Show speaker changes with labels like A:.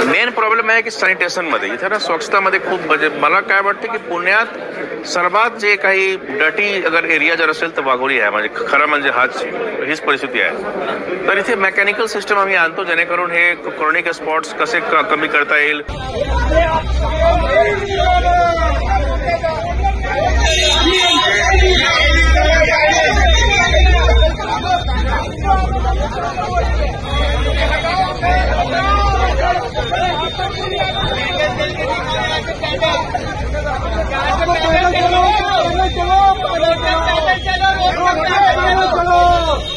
A: Main problem आहे की सॅनिटेशनमध्ये इथे ना स्वच्छतामध्ये खूप म्हणजे मला काय वाटतं की पुण्यात सर्वात जे काही डटी अगर एरिया जर असेल तर वाघोली आहे. म्हणजे खरं म्हणजे हीच परिस्थिती आहे. तर इथे मेकॅनिकल सिस्टम आम्ही आणतो जेणेकरून हे क्रॉनिक स्पॉट्स कसे कमी करता येईल.
B: चलो